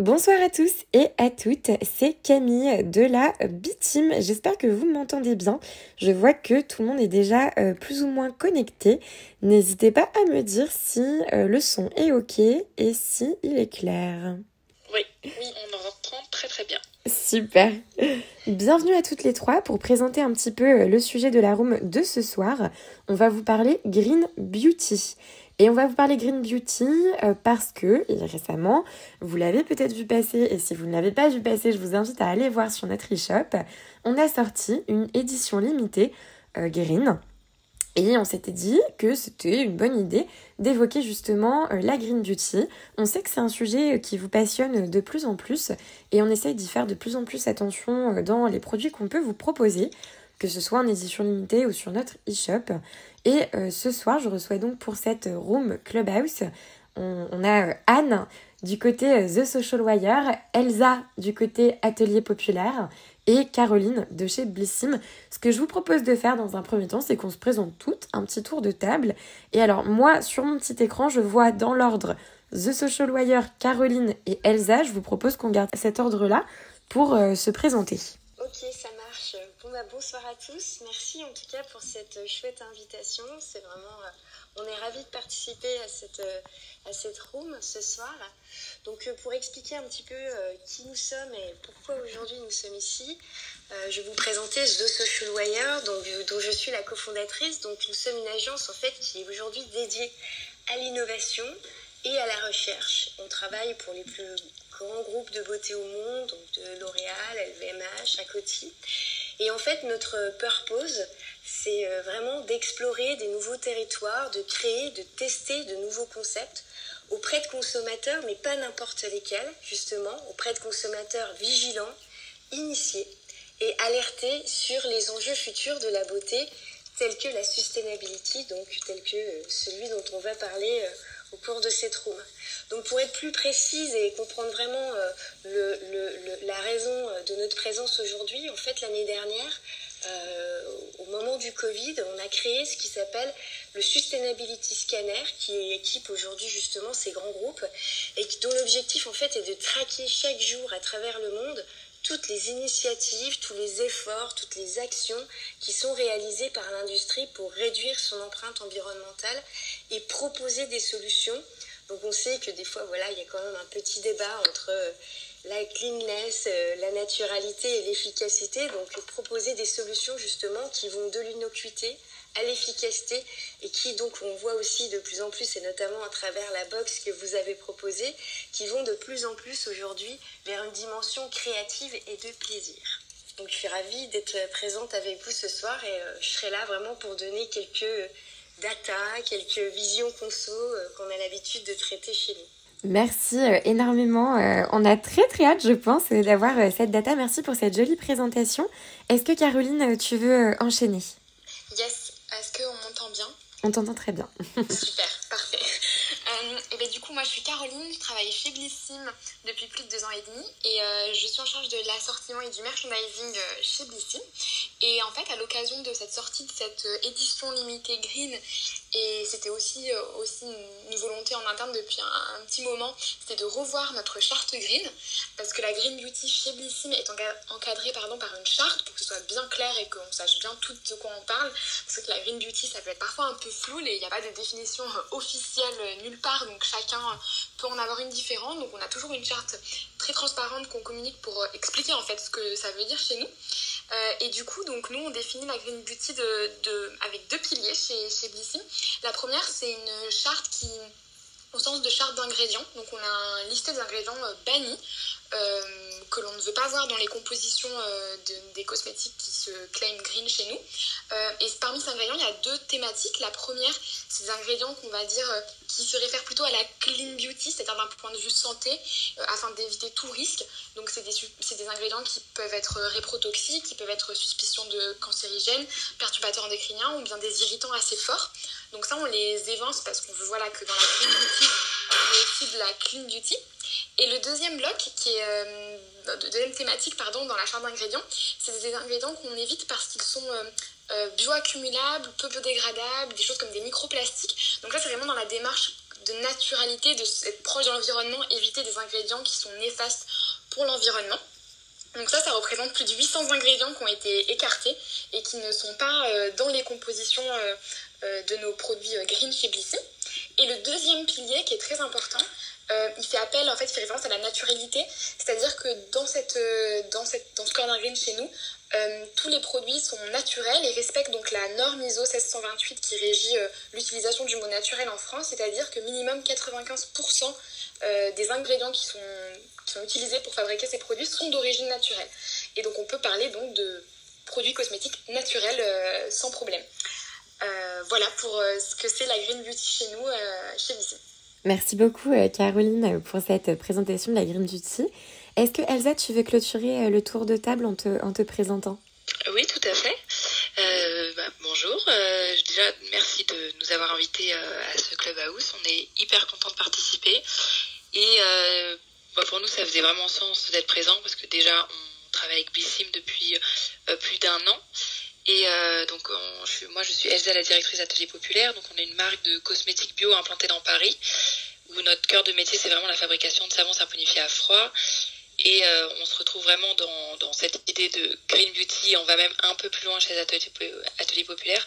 Bonsoir à tous et à toutes, c'est Camille de la B-Team. J'espère que vous m'entendez bien. Je vois que tout le monde est déjà plus ou moins connecté. N'hésitez pas à me dire si le son est ok et si il est clair. Oui, on en entend très très bien. Super. Bienvenue à toutes les trois pour présenter un petit peu le sujet de la room de ce soir. On va vous parler Green Beauty. Et on va vous parler Green Beauty parce que récemment, vous l'avez peut-être vu passer, et si vous ne l'avez pas vu passer, je vous invite à aller voir sur notre e-shop. On a sorti une édition limitée Green. Et on s'était dit que c'était une bonne idée d'évoquer justement la Green Beauty. On sait que c'est un sujet qui vous passionne de plus en plus et on essaye d'y faire de plus en plus attention dans les produits qu'on peut vous proposer, que ce soit en édition limitée ou sur notre e-shop. Et ce soir, je reçois donc pour cette room Clubhouse, on a Anne du côté The Social Wire, Elsa du côté Atelier Populaire et Caroline de chez Blissim. Ce que je vous propose de faire dans un premier temps, c'est qu'on se présente toutes, un petit tour de table. Et alors moi, sur mon petit écran, je vois dans l'ordre The Social Wire, Caroline et Elsa. Je vous propose qu'on garde cet ordre-là pour se présenter. Ok, ça marche. Bonsoir à tous. Merci en tout cas pour cette chouette invitation. C'est vraiment, on est ravis de participer à cette room ce soir. Donc pour expliquer un petit peu qui nous sommes et pourquoi aujourd'hui nous sommes ici, je vais vous présenter The Social Wire, dont je suis la cofondatrice. Donc nous sommes une agence en fait qui est aujourd'hui dédiée à l'innovation et à la recherche. On travaille pour les plus grands groupes de beauté au monde, donc de L'Oréal, LVMH, Coty. Et en fait, notre purpose, c'est vraiment d'explorer des nouveaux territoires, de créer, de tester de nouveaux concepts auprès de consommateurs, mais pas n'importe lesquels, justement, auprès de consommateurs vigilants, initiés et alertés sur les enjeux futurs de la beauté, tels que la sustainability, donc tel que celui dont on va parler au cours de cette room. Donc pour être plus précise et comprendre vraiment la raison de notre présence aujourd'hui, en fait l'année dernière, au moment du Covid, on a créé ce qui s'appelle le Sustainability Scanner, qui équipe aujourd'hui justement ces grands groupes et dont l'objectif en fait est de traquer chaque jour à travers le monde toutes les initiatives, tous les efforts, toutes les actions qui sont réalisées par l'industrie pour réduire son empreinte environnementale et proposer des solutions. Donc on sait que des fois, voilà, il y a quand même un petit débat entre la cleanness, la naturalité et l'efficacité. Donc proposer des solutions justement qui vont de l'innocuité à l'efficacité et qui donc on voit aussi de plus en plus et notamment à travers la box que vous avez proposée, qui vont de plus en plus aujourd'hui vers une dimension créative et de plaisir. Donc je suis ravie d'être présente avec vous ce soir et je serai là vraiment pour donner quelques data, quelques visions conso qu'on a l'habitude de traiter chez nous. Merci énormément. On a très très hâte, je pense, d'avoir cette data. Merci pour cette jolie présentation. Est-ce que Caroline, tu veux enchaîner ? Yes. Est-ce qu'on m'entend bien ? On t'entend très bien. Super, parfait. Et ben, du coup, moi je suis Caroline, je travaille chez Blissim depuis plus de 2 ans et demi et je suis en charge de l'assortiment et du merchandising chez Blissim. Et en fait, à l'occasion de cette sortie de cette édition limitée Green, et c'était aussi une volonté en interne depuis un petit moment, c'était de revoir notre charte Green, parce que la Green Beauty chez Blissim est encadrée par une charte pour que ce soit bien clair et qu'on sache bien tout de quoi on parle. Parce que la Green Beauty, ça peut être parfois un peu flou, et il n'y a pas de définition officielle nulle part, donc chacun peut en avoir une différente. Donc on a toujours une charte très transparente qu'on communique pour expliquer en fait ce que ça veut dire chez nous. Et du coup, donc nous on définit la Green Beauty avec 2 piliers chez Blissim. La première, c'est une charte au sens de charte d'ingrédients. Donc on a un listé d'ingrédients bannis que l'on ne veut pas voir dans les compositions des cosmétiques qui se claim green chez nous. Et parmi ces ingrédients, il y a 2 thématiques. La première, c'est des ingrédients qu'on va dire qui se réfèrent plutôt à la clean beauty, c'est-à-dire d'un point de vue santé, afin d'éviter tout risque. Donc c'est des ingrédients qui peuvent être réprotoxiques, qui peuvent être suspicion de cancérigènes, perturbateurs endocriniens ou bien des irritants assez forts. Donc ça, on les évance parce qu'on veut que dans la clean beauty, il y a aussi de la clean beauty. Et le deuxième bloc, qui est deuxième thématique dans la charte d'ingrédients, c'est des ingrédients qu'on évite parce qu'ils sont bioaccumulables, peu biodégradables, des choses comme des microplastiques. Donc là, c'est vraiment dans la démarche de naturalité, d'être proche de l'environnement, éviter des ingrédients qui sont néfastes pour l'environnement. Donc ça représente plus de 800 ingrédients qui ont été écartés et qui ne sont pas dans les compositions de nos produits green chez Blissim. Et le deuxième pilier qui est très important, il fait référence à la naturalité, c'est-à-dire que dans ce corner green chez nous, tous les produits sont naturels et respectent donc la norme ISO 16128 qui régit l'utilisation du mot naturel en France, c'est-à-dire que minimum 95% des ingrédients qui sont utilisés pour fabriquer ces produits sont d'origine naturelle. Et donc on peut parler donc de produits cosmétiques naturels sans problème. Voilà pour ce que c'est la Green Beauty chez nous, chez Blissim. Merci beaucoup Caroline pour cette présentation de la Green Beauty. Est-ce que Elsa, tu veux clôturer le tour de table en te présentant ? Oui, tout à fait. Bonjour. Déjà, merci de nous avoir invités à ce Clubhouse. On est hyper contents de participer. Et pour nous, ça faisait vraiment sens d'être présent parce que déjà, on travaille avec Blissim depuis plus d'1 an. Et donc, moi, je suis Elsa, la directrice Atelier Populaire. Donc, on est une marque de cosmétiques bio implantée dans Paris où notre cœur de métier, c'est vraiment la fabrication de savons saponifiés à froid. Et on se retrouve vraiment dans cette idée de Green Beauty. On va même un peu plus loin chez Atelier Populaire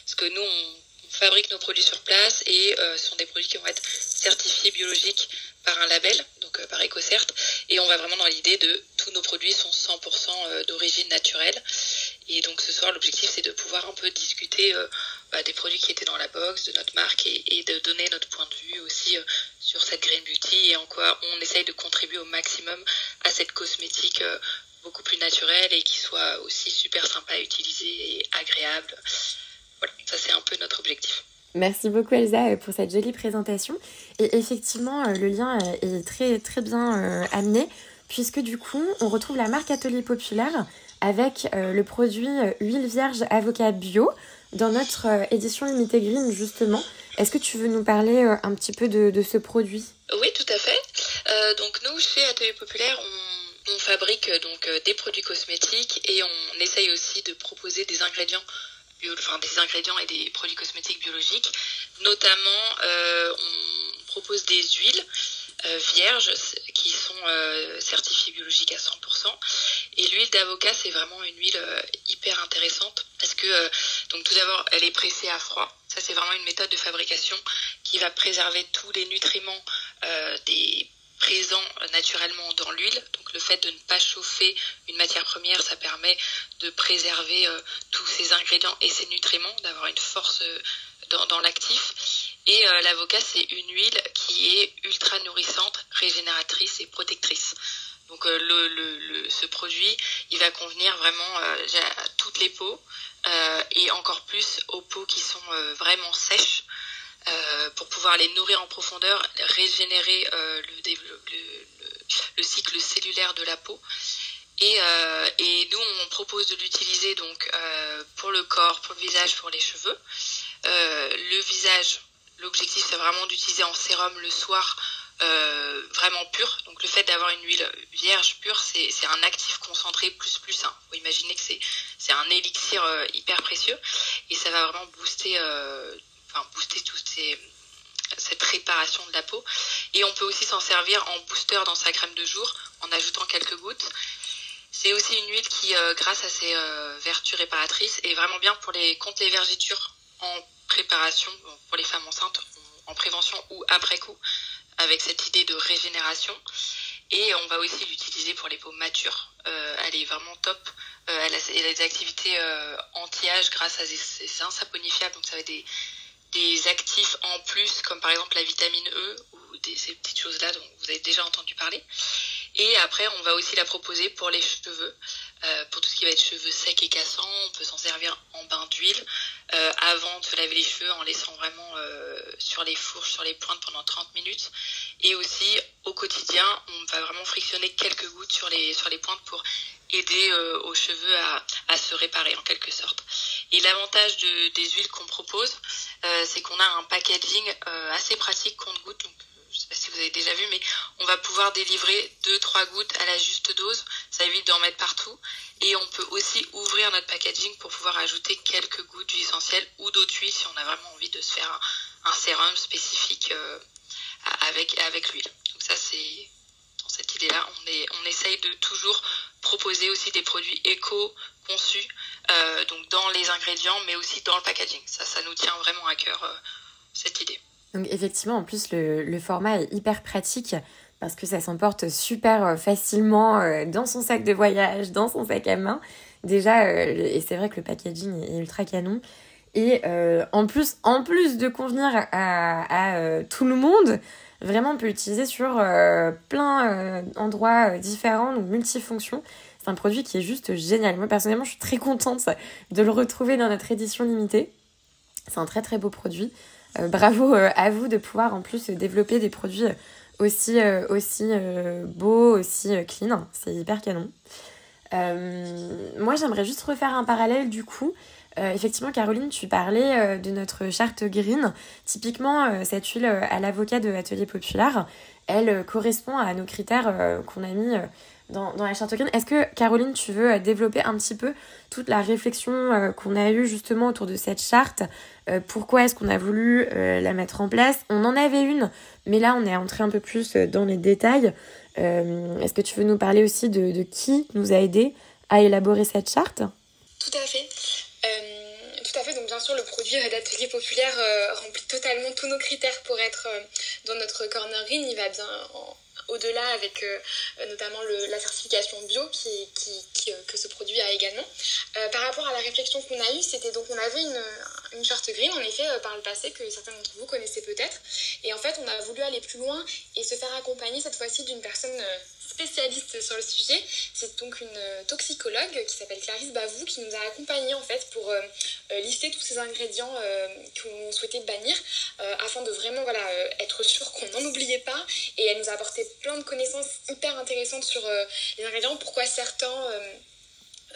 parce que nous, on fabrique nos produits sur place et ce sont des produits qui vont être certifiés biologiques par un label, donc par EcoCert. Et on va vraiment dans l'idée de tous nos produits sont 100% d'origine naturelle. Et donc ce soir, l'objectif, c'est de pouvoir un peu discuter des produits qui étaient dans la box, de notre marque et de donner notre point de vue aussi sur cette Green Beauty et en quoi on essaye de contribuer au maximum à cette cosmétique beaucoup plus naturelle et qui soit aussi super sympa à utiliser et agréable. Voilà, ça c'est un peu notre objectif. Merci beaucoup Elsa pour cette jolie présentation. Et effectivement, le lien est très, très bien amené puisque du coup, on retrouve la marque Atelier Populaire avec le produit huile vierge avocat bio dans notre édition limitée green justement. Est-ce que tu veux nous parler un petit peu de ce produit ? Oui, tout à fait. Donc nous, chez Atelier Populaire, on fabrique donc des produits cosmétiques et on essaye aussi de proposer des ingrédients et des produits cosmétiques biologiques. Notamment, on propose des huiles vierges qui sont certifiées biologiques à 100%. Et l'huile d'avocat, c'est vraiment une huile hyper intéressante parce que, donc tout d'abord, elle est pressée à froid. Ça, c'est vraiment une méthode de fabrication qui va préserver tous les nutriments présents naturellement dans l'huile. Donc le fait de ne pas chauffer une matière première, ça permet de préserver tous ces ingrédients et ces nutriments, d'avoir une force dans l'actif. Et l'avocat, c'est une huile qui est ultra nourrissante, régénératrice et protectrice. Donc ce produit, il va convenir vraiment à toutes les peaux et encore plus aux peaux qui sont vraiment sèches pour pouvoir les nourrir en profondeur, régénérer le cycle cellulaire de la peau. Et nous, on propose de l'utiliser donc pour le corps, pour le visage, pour les cheveux. Le visage, l'objectif, c'est vraiment d'utiliser en sérum le soir vraiment pur. Donc le fait d'avoir une huile vierge pure, c'est un actif concentré plus. Hein. Faut imaginer que c'est un élixir hyper précieux et ça va vraiment booster cette réparation de la peau. Et on peut aussi s'en servir en booster dans sa crème de jour en ajoutant quelques gouttes. C'est aussi une huile qui, grâce à ses vertus réparatrices, est vraiment bien contre les vergetures en préparation, pour les femmes enceintes, en prévention ou après coup, avec cette idée de régénération. Et on va aussi l'utiliser pour les peaux matures. Elle est vraiment top. Elle a des activités anti-âge grâce à ses insaponifiables, donc ça va être des actifs en plus, comme par exemple la vitamine E ou ces petites choses-là dont vous avez déjà entendu parler. Et après, on va aussi la proposer pour les cheveux, pour tout ce qui va être cheveux secs et cassants. On peut s'en servir en bain d'huile avant de se laver les cheveux en laissant vraiment sur les fourches, sur les pointes pendant 30 minutes. Et aussi, au quotidien, on va vraiment frictionner quelques gouttes sur les pointes pour aider aux cheveux à se réparer en quelque sorte. Et l'avantage des huiles qu'on propose, c'est qu'on a un packaging assez pratique compte-gouttes. Donc, je ne sais pas si vous avez déjà vu, mais on va pouvoir délivrer 2-3 gouttes à la juste dose. Ça évite d'en mettre partout. Et on peut aussi ouvrir notre packaging pour pouvoir ajouter quelques gouttes d'huile essentielle ou d'autres huiles si on a vraiment envie de se faire un sérum spécifique avec l'huile. Donc ça, c'est dans cette idée-là, on essaye de toujours proposer aussi des produits éco-conçus, donc dans les ingrédients, mais aussi dans le packaging. Ça nous tient vraiment à cœur, cette idée. Donc effectivement, en plus, le format est hyper pratique parce que ça s'emporte super facilement dans son sac de voyage, dans son sac à main. Déjà, et c'est vrai que le packaging est ultra canon. Et en plus de convenir à tout le monde, vraiment on peut l'utiliser sur plein d'endroits différents, donc multifonctions. C'est un produit qui est juste génial. Moi personnellement, je suis très contente de le retrouver dans notre édition limitée. C'est un très très beau produit. Bravo à vous de pouvoir en plus développer des produits aussi beaux, aussi clean. C'est hyper canon. Moi j'aimerais juste refaire un parallèle du coup. Effectivement, Caroline, tu parlais de notre charte green. Typiquement, cette huile à l'avocat de Atelier Populaire, elle correspond à nos critères qu'on a mis dans la charte green. Est-ce que, Caroline, tu veux développer un petit peu toute la réflexion qu'on a eue justement autour de cette charte? Pourquoi est-ce qu'on a voulu la mettre en place? On en avait une, mais là, on est entré un peu plus dans les détails. Est-ce que tu veux nous parler aussi de qui nous a aidés à élaborer cette charte? Tout à fait. Donc bien sûr, le produit d'Atelier Populaire remplit totalement tous nos critères pour être dans notre corner green. Il va bien au-delà avec notamment la certification bio que ce produit a également. Par rapport à la réflexion qu'on a eue, c'était donc on avait une charte green, en effet, par le passé, que certains d'entre vous connaissaient peut-être. Et en fait, on a voulu aller plus loin et se faire accompagner cette fois-ci d'une personne spécialiste sur le sujet. C'est donc une toxicologue qui s'appelle Clarisse Bavou qui nous a accompagnés en fait pour lister tous ces ingrédients qu'on souhaitait bannir afin de vraiment être sûr qu'on n'en oubliait pas. Et elle nous a apporté plein de connaissances hyper intéressantes sur les ingrédients, pourquoi certains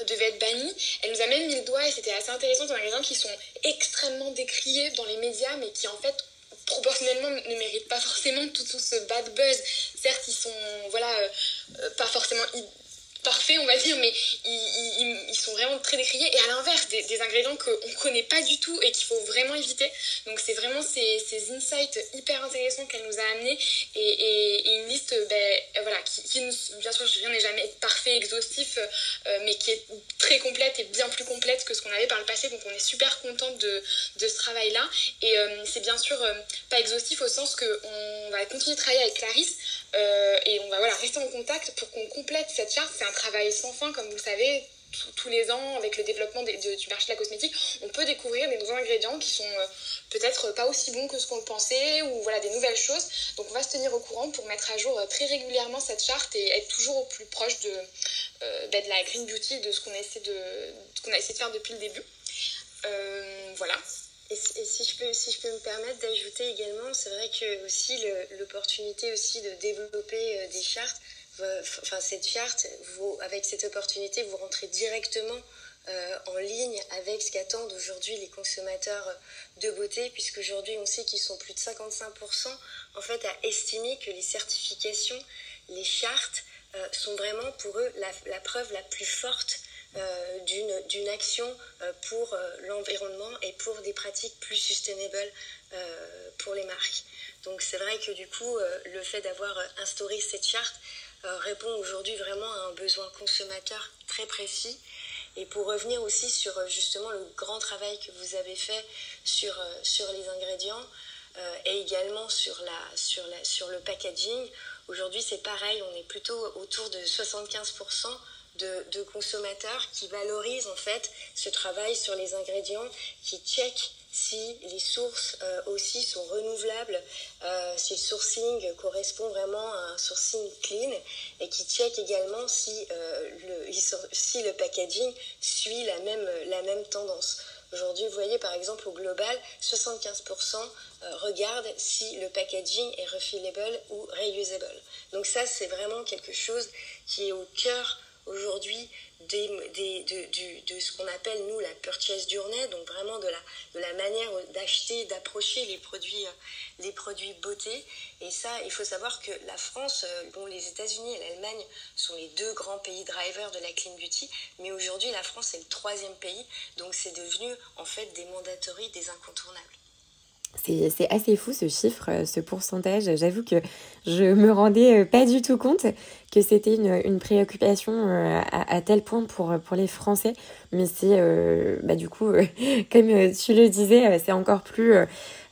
devaient être bannis. Elle nous a même mis le doigt, et c'était assez intéressant, des ingrédients qui sont extrêmement décriés dans les médias mais qui en fait proportionnellement ne méritent pas forcément tout ce bad buzz. Certes, ils sont pas forcément parfaits, on va dire, mais ils sont vraiment très décriés, et à l'inverse des ingrédients qu'on ne connaît pas du tout et qu'il faut vraiment éviter. Donc c'est vraiment ces insights hyper intéressants qu'elle nous a amenés, et une liste qui bien sûr, rien n'est jamais parfait, exhaustif, mais qui est très complète et bien plus complète que ce qu'on avait par le passé. Donc on est super contente de ce travail-là, et c'est bien sûr pas exhaustif au sens qu'on va continuer de travailler avec Clarisse, et on va rester en contact pour qu'on complète cette charte. C'est un travail sans fin, comme vous le savez. Tous les ans, avec le développement du marché de la cosmétique, on peut découvrir des nouveaux ingrédients qui sont peut-être pas aussi bons que ce qu'on le pensait, ou des nouvelles choses. Donc on va se tenir au courant pour mettre à jour très régulièrement cette charte et être toujours au plus proche de la green beauty, de ce qu'on a essayé de faire depuis le début. Et si je peux me permettre d'ajouter également, c'est vrai que aussi l'opportunité aussi de développer des chartes, cette charte, avec cette opportunité, vous rentrez directement en ligne avec ce qu'attendent aujourd'hui les consommateurs de beauté, puisqu'aujourd'hui on sait qu'ils sont plus de 55% en fait à estimer que les certifications, les chartes sont vraiment pour eux la preuve la plus forte d'une action pour l'environnement et pour des pratiques plus sustainable pour les marques. Donc c'est vrai que du coup, le fait d'avoir instauré cette charte répond aujourd'hui vraiment à un besoin consommateur très précis. Et pour revenir aussi sur justement le grand travail que vous avez fait sur les ingrédients et également sur le packaging, aujourd'hui c'est pareil, on est plutôt autour de 75% de consommateurs qui valorisent en fait ce travail sur les ingrédients, qui checkent si les sources aussi sont renouvelables, si le sourcing correspond vraiment à un sourcing clean, et qui checkent également si le packaging suit la même tendance. Aujourd'hui, vous voyez par exemple au global, 75% regardent si le packaging est refillable ou reusable. Donc ça, c'est vraiment quelque chose qui est au cœur aujourd'hui de ce qu'on appelle nous la purchase journey, donc vraiment de la manière d'acheter, d'approcher les produits beauté. Et ça, il faut savoir que la France, les États-Unis et l'Allemagne sont les deux grands pays drivers de la clean beauty, mais aujourd'hui la France est le 3e pays, donc c'est devenu en fait des mandatories, des incontournables. C'est assez fou ce chiffre, ce pourcentage. J'avoue que je me rendais pas du tout compte que c'était une préoccupation à tel point pour les Français. Mais c'est du coup, comme tu le disais, c'est encore plus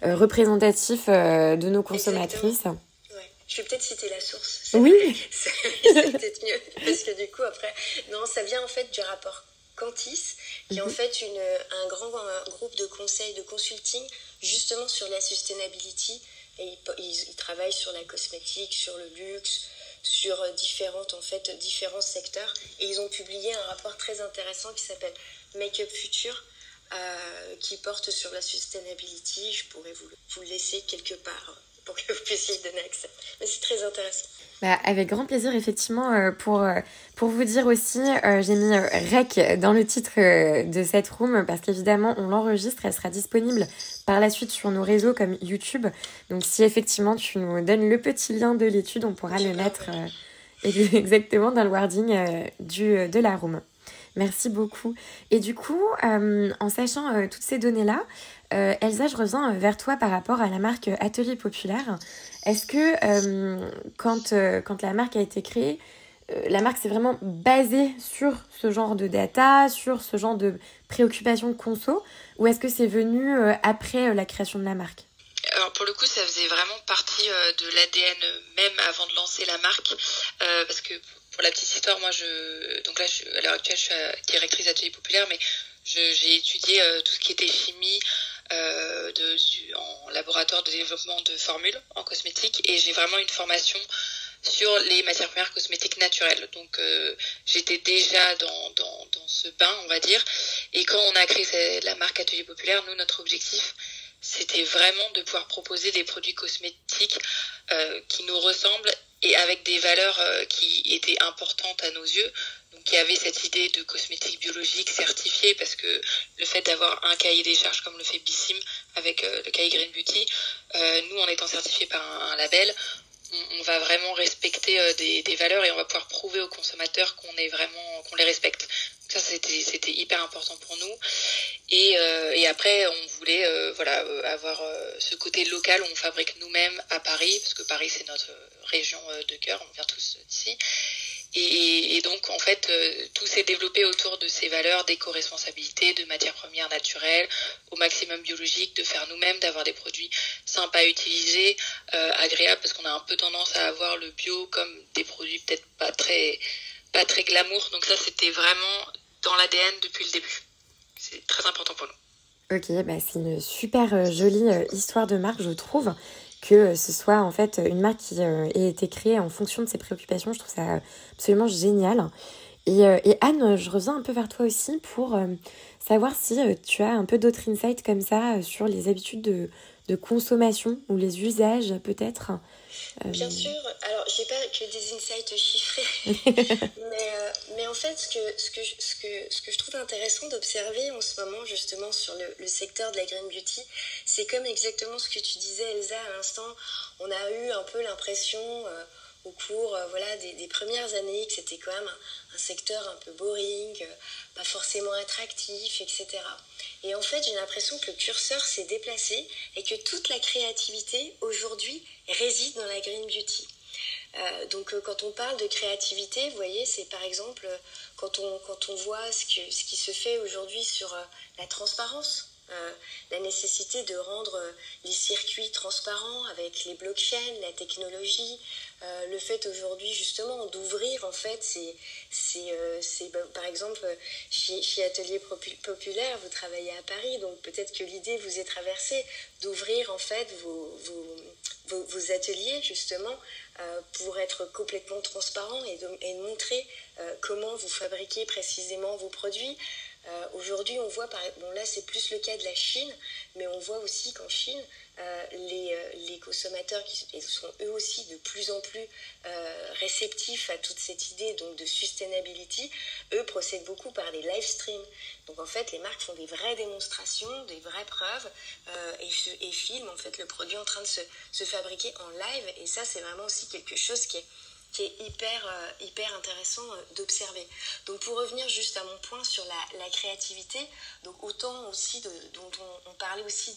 représentatif de nos consommatrices. Exactement. Ouais. Je vais peut-être citer la source. Oui. C'est peut-être mieux. Parce que du coup, après, non, ça vient en fait du rapport Cantis, qui est en fait un grand groupe de conseils, de consulting, justement sur la sustainability. Et ils travaillent sur la cosmétique, sur le luxe, sur différents secteurs. Et ils ont publié un rapport très intéressant qui s'appelle Make Up Future, qui porte sur la sustainability. Je pourrais vous le laisser quelque part pour que vous puissiez y donner accès. Mais c'est très intéressant. Avec grand plaisir, effectivement, pour vous dire aussi, j'ai mis REC dans le titre de cette room parce qu'évidemment, on l'enregistre, elle sera disponible par la suite sur nos réseaux comme YouTube. Donc, si effectivement, tu nous donnes le petit lien de l'étude, on pourra le mettre exactement dans le wording de la room. Merci beaucoup. Et du coup, en sachant toutes ces données-là, Elsa, je reviens vers toi par rapport à la marque Atelier Populaire. Est-ce que quand la marque a été créée, la marque s'est vraiment basée sur ce genre de data, sur ce genre de préoccupations conso, ou est-ce que c'est venu après la création de la marque ? Alors pour le coup, ça faisait vraiment partie de l'ADN même avant de lancer la marque, parce que pour la petite histoire, moi, à l'heure actuelle, je suis directrice d'Atelier Populaire, mais j'ai étudié tout ce qui était chimie en laboratoire de développement de formules en cosmétique, et j'ai vraiment une formation sur les matières premières cosmétiques naturelles. Donc j'étais déjà dans ce bain, on va dire, et quand on a créé la marque Atelier Populaire, nous, notre objectif, c'était vraiment de pouvoir proposer des produits cosmétiques qui nous ressemblent et avec des valeurs qui étaient importantes à nos yeux. Donc il y avait cette idée de cosmétique biologique certifiée, parce que le fait d'avoir un cahier des charges comme le fait Bissim avec le cahier Green Beauty, nous, en étant certifiés par un label, on va vraiment respecter des valeurs, et on va pouvoir prouver aux consommateurs qu'on les respecte. Donc ça, c'était hyper important pour nous. Et après, on voulait avoir ce côté local où on fabrique nous-mêmes à Paris, parce que Paris, c'est notre région de cœur, on vient tous d'ici. Et donc, en fait, tout s'est développé autour de ces valeurs d'éco-responsabilité, de matières premières naturelles, au maximum biologiques, de faire nous-mêmes, d'avoir des produits sympas à utiliser, agréables, parce qu'on a un peu tendance à avoir le bio comme des produits peut-être pas très glamour. Donc ça, c'était vraiment dans l'ADN depuis le début. C'est très important pour nous. Ok, c'est une super jolie histoire de marque, je trouve. Que ce soit en fait une marque qui ait été créée en fonction de ses préoccupations. Je trouve ça absolument génial. Et Anne, je reviens un peu vers toi aussi pour savoir si tu as un peu d'autres insights comme ça sur les habitudes de consommation ou les usages peut-être. Bien sûr. Alors, j'ai pas que des insights chiffrés, mais en fait, ce que je trouve intéressant d'observer en ce moment justement sur le secteur de la green beauty, c'est comme exactement ce que tu disais, Elsa, à l'instant. On a eu un peu l'impression au cours des premières années que c'était quand même un secteur un peu boring, pas forcément attractif, etc. Et en fait, j'ai l'impression que le curseur s'est déplacé et que toute la créativité aujourd'hui réside dans la green beauty. Donc quand on parle de créativité, vous voyez, c'est par exemple quand on voit ce qui se fait aujourd'hui sur la transparence. La nécessité de rendre les circuits transparents avec les blockchains, la technologie, le fait aujourd'hui justement d'ouvrir en fait, par exemple chez Atelier Populaire, vous travaillez à Paris, donc peut-être que l'idée vous est traversée d'ouvrir en fait vos ateliers justement pour être complètement transparent et de montrer comment vous fabriquez précisément vos produits. Aujourd'hui, on voit, là c'est plus le cas de la Chine, mais on voit aussi qu'en Chine, les consommateurs qui sont eux aussi de plus en plus réceptifs à toute cette idée donc, de sustainability, eux procèdent beaucoup par des live streams. Donc en fait, les marques font des vraies démonstrations, des vraies preuves et filment en fait le produit en train de se fabriquer en live. Et ça, c'est vraiment aussi quelque chose qui est hyper intéressant d'observer. Donc pour revenir juste à mon point sur la créativité, donc autant aussi dont on parlait aussi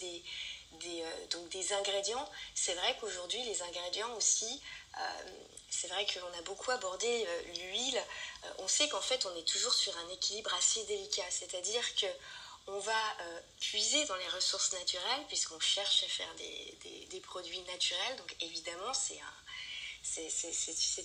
donc des ingrédients. C'est vrai qu'aujourd'hui, les ingrédients aussi, c'est vrai qu'on a beaucoup abordé l'huile. On sait qu'en fait, on est toujours sur un équilibre assez délicat. C'est-à-dire qu'on va puiser dans les ressources naturelles puisqu'on cherche à faire des produits naturels. Donc évidemment, c'est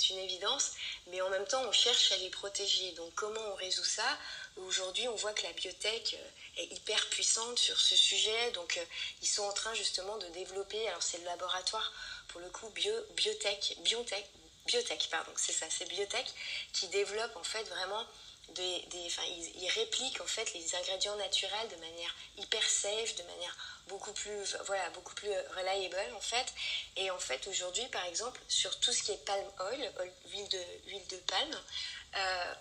une évidence, mais en même temps on cherche à les protéger. Donc comment on résout ça? Aujourd'hui on voit que la biotech est hyper puissante sur ce sujet, donc ils sont en train justement de développer, alors c'est le laboratoire pour le coup Biotech, pardon, c'est ça, c'est Biotech qui développe en fait vraiment ils répliquent en fait les ingrédients naturels de manière hyper safe, de manière beaucoup plus reliable en fait. Et en fait aujourd'hui par exemple sur tout ce qui est palm oil, huile de palme,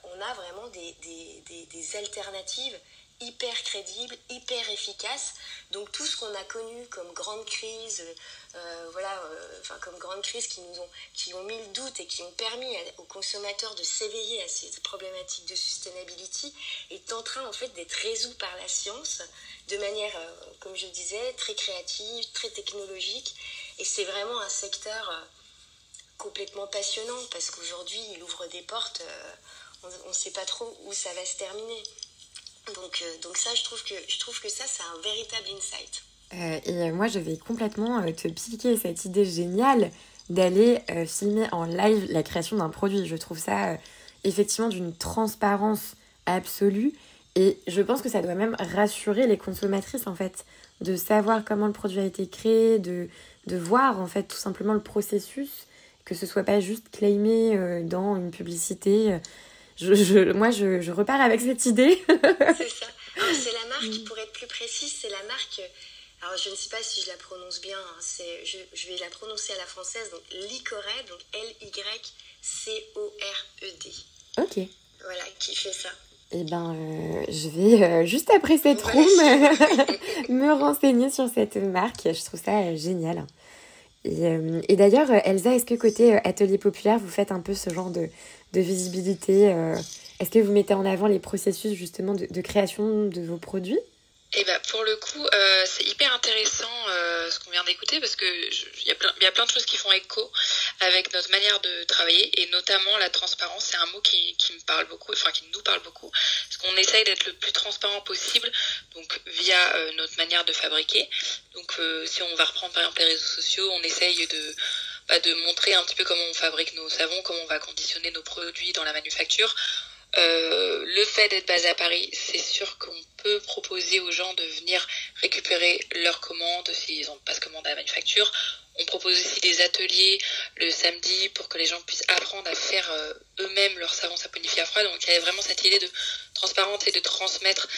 on a vraiment des alternatives hyper crédibles, hyper efficaces. Donc tout ce qu'on a connu comme grande crise, comme grande crise qui ont mis le doute et qui ont permis aux consommateurs de s'éveiller à ces problématiques de sustainability est en train en fait d'être résolu par la science de manière, comme je disais, très créative, très technologique. Et c'est vraiment un secteur complètement passionnant parce qu'aujourd'hui il ouvre des portes, on ne sait pas trop où ça va se terminer. Donc ça, je trouve que ça, c'est un véritable insight. Et moi, je vais complètement te piquer cette idée géniale d'aller filmer en live la création d'un produit. Je trouve ça effectivement d'une transparence absolue. Et je pense que ça doit même rassurer les consommatrices, en fait, de savoir comment le produit a été créé, de voir, en fait, tout simplement le processus, que ce soit pas juste claimé dans une publicité. Moi, je repars avec cette idée. C'est ça. Alors, c'est la marque, pour être plus précise, c'est la marque... Alors, je ne sais pas si je la prononce bien. Je vais la prononcer à la française. Donc, Licored, donc L-Y-C-O-R-E-D. Ok. Voilà, qui fait ça. Eh ben, je vais, juste après cette room, me renseigner sur cette marque. Je trouve ça génial. Et d'ailleurs, Elsa, est-ce que côté Atelier Populaire, vous faites un peu ce genre de visibilité Est-ce que vous mettez en avant les processus justement de création de vos produits? Et bah pour le coup, c'est hyper intéressant ce qu'on vient d'écouter parce que il y a plein de choses qui font écho avec notre manière de travailler et notamment la transparence. C'est un mot qui me parle beaucoup, enfin qui nous parle beaucoup, parce qu'on essaye d'être le plus transparent possible, donc via notre manière de fabriquer. Donc si on va reprendre par exemple les réseaux sociaux, on essaye de montrer un petit peu comment on fabrique nos savons, comment on va conditionner nos produits dans la manufacture. Le fait d'être basé à Paris, c'est sûr qu'on peut proposer aux gens de venir récupérer leurs commandes s'ils n'ont pas de commande à la manufacture. On propose aussi des ateliers le samedi pour que les gens puissent apprendre à faire eux-mêmes leur savon saponifié à froid. Donc il y a vraiment cette idée de transparence et de transmettre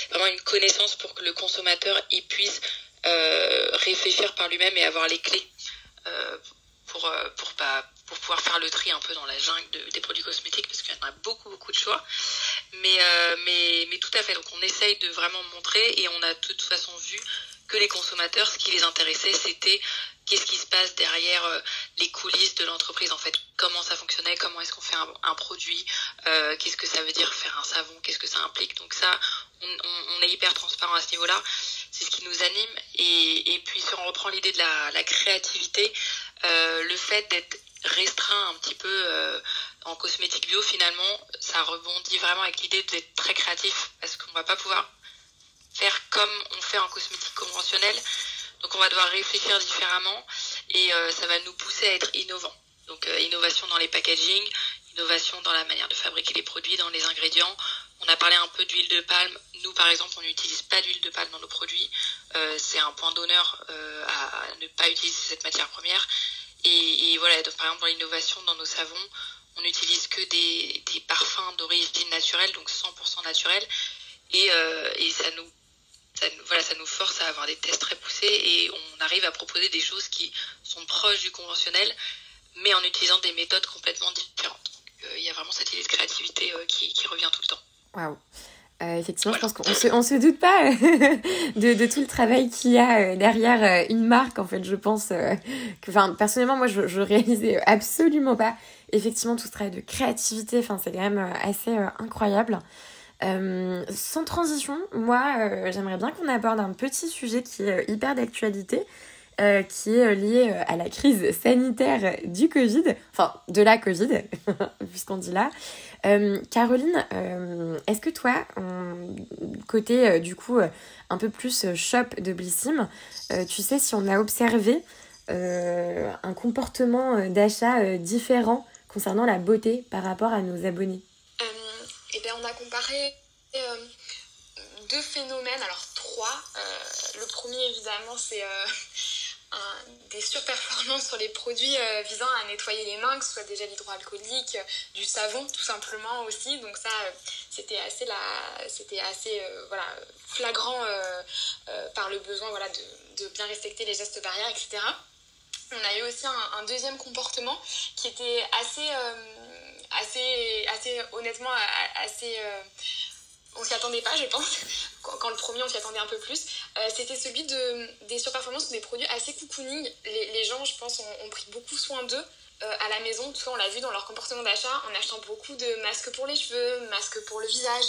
vraiment une connaissance pour que le consommateur il puisse réfléchir par lui-même et avoir les clés pour pouvoir faire le tri un peu dans la jungle des produits cosmétiques parce qu'il y en a beaucoup de choix. Mais tout à fait, donc on essaye de vraiment montrer et on a de toute façon vu que les consommateurs, ce qui les intéressait, c'était qu'est-ce qui se passe derrière les coulisses de l'entreprise en fait, comment ça fonctionnait, comment est-ce qu'on fait un produit, qu'est-ce que ça veut dire faire un savon, qu'est-ce que ça implique. Donc ça, on est hyper transparent à ce niveau-là, c'est ce qui nous anime. Et puis si on reprend l'idée de la créativité, le fait d'être restreint un petit peu en cosmétique bio, finalement, ça rebondit vraiment avec l'idée d'être très créatif parce qu'on va pas pouvoir faire comme on fait en cosmétique conventionnelle. Donc on va devoir réfléchir différemment et ça va nous pousser à être innovants. Donc innovation dans les packaging, innovation dans la manière de fabriquer les produits, dans les ingrédients. On a parlé un peu d'huile de palme. Nous, par exemple, on n'utilise pas d'huile de palme dans nos produits. C'est un point d'honneur à ne pas utiliser cette matière première. Et voilà, donc par exemple dans l'innovation, dans nos savons, on n'utilise que des parfums d'origine naturelle, donc 100% naturel. Et ça nous force à avoir des tests très poussés et on arrive à proposer des choses qui sont proches du conventionnel, mais en utilisant des méthodes complètement différentes. Donc il y a vraiment cette idée de créativité qui revient tout le temps. Waouh. Effectivement, voilà. Je pense qu'on se doute pas de tout le travail qu'il y a derrière une marque. En fait, je pense que, personnellement, moi, je réalisais absolument pas effectivement tout ce travail de créativité. C'est quand même assez incroyable. Sans transition, moi, j'aimerais bien qu'on aborde un petit sujet qui est hyper d'actualité, qui est lié à la crise sanitaire du Covid, enfin de la Covid, puisqu'on dit là. Caroline, est-ce que toi, côté du coup un peu plus shop de Blissim, tu sais si on a observé un comportement d'achat différent concernant la beauté par rapport à nos abonnés? Eh bien, on a comparé deux phénomènes, alors trois. Le premier, évidemment, c'est des surperformances sur les produits visant à nettoyer les mains, que ce soit des gels hydroalcooliques, du savon tout simplement aussi. Donc ça, c'était assez voilà, flagrant par le besoin voilà, de bien respecter les gestes barrières, etc. On a eu aussi un deuxième comportement qui était assez honnêtement, on s'y attendait pas, je pense. Quand le premier, on s'y attendait un peu plus. C'était celui des surperformances ou des produits assez cocooning. Les gens, je pense, ont pris beaucoup soin d'eux à la maison. Tout ça, on l'a vu dans leur comportement d'achat en achetant beaucoup de masques pour les cheveux, masques pour le visage,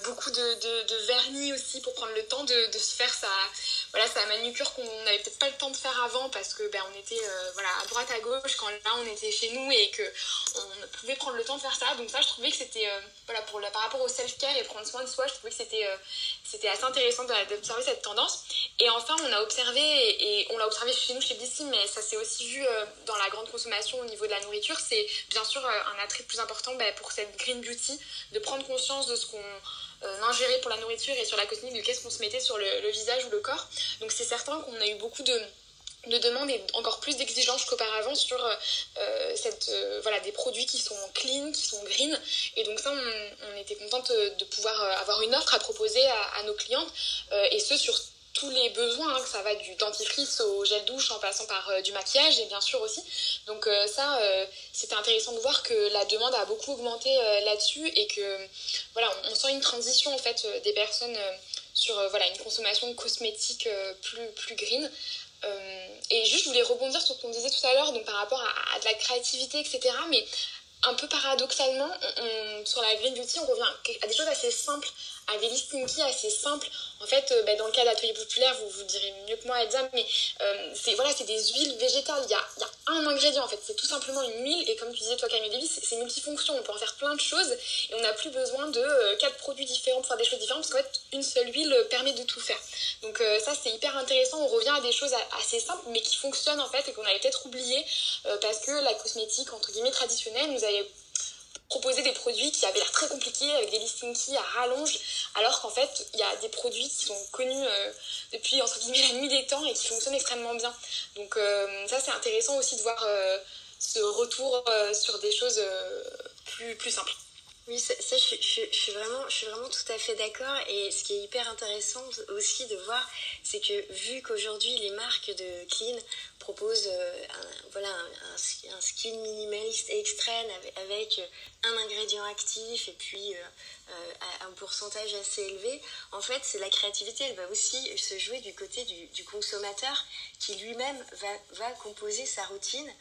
beaucoup de vernis aussi pour prendre le temps de se faire sa manucure qu'on n'avait peut-être pas le temps de faire avant parce que on était à droite à gauche quand là on était chez nous et que on pouvait prendre le temps de faire ça. Donc ça, je trouvais que c'était par rapport au self-care et prendre soin de soi, je trouvais que c'était assez intéressant d'observer cette tendance. Et enfin, on a observé et on l'a observé chez nous chez Blissim, mais ça s'est aussi vu dans la grande consommation au niveau de la nourriture. C'est bien sûr un attrait plus important pour cette green beauty, de prendre conscience de ce qu'on ingérait pour la nourriture et sur la cosmétique, de qu'est-ce qu'on se mettait sur le visage ou le corps. Donc c'est certain qu'on a eu beaucoup de demandes et encore plus d'exigences qu'auparavant sur des produits qui sont clean, qui sont green. Et donc ça, on était contente de pouvoir avoir une offre à proposer à nos clientes et ce sur tous les besoins, que ça va du dentifrice au gel douche en passant par du maquillage et bien sûr aussi. Donc c'était intéressant de voir que la demande a beaucoup augmenté là-dessus et que on sent une transition en fait des personnes sur une consommation cosmétique plus green. Et juste je voulais rebondir sur ce qu'on disait tout à l'heure, donc par rapport à de la créativité, etc. Mais un peu paradoxalement, sur la green beauty, on revient à des choses assez simples, à des listings assez simples. En fait, dans le cas d'Atelier Populaire, vous direz mieux que moi, Elsa, mais c'est des huiles végétales. Il y a un ingrédient, en fait, c'est tout simplement une huile. Et comme tu disais, toi, Camille Lévy, c'est multifonction. On peut en faire plein de choses et on n'a plus besoin de 4 produits différents pour faire des choses différentes parce qu'en fait, une seule huile permet de tout faire. Donc ça, c'est hyper intéressant. On revient à des choses assez simples, mais qui fonctionnent, en fait, et qu'on avait peut-être oublié parce que la cosmétique, entre guillemets, traditionnelle, nous avait proposer des produits qui avaient l'air très compliqués avec des listings à rallonge, alors qu'en fait il y a des produits qui sont connus depuis entre guillemets la nuit des temps et qui fonctionnent extrêmement bien. Donc ça c'est intéressant aussi de voir ce retour sur des choses plus simples. Oui, ça je suis vraiment tout à fait d'accord. Et ce qui est hyper intéressant aussi de voir, c'est que vu qu'aujourd'hui les marques de clean proposent un skin minimaliste extrême avec un ingrédient actif et puis un pourcentage assez élevé, en fait c'est la créativité, elle va aussi se jouer du côté du consommateur qui lui-même va composer sa routine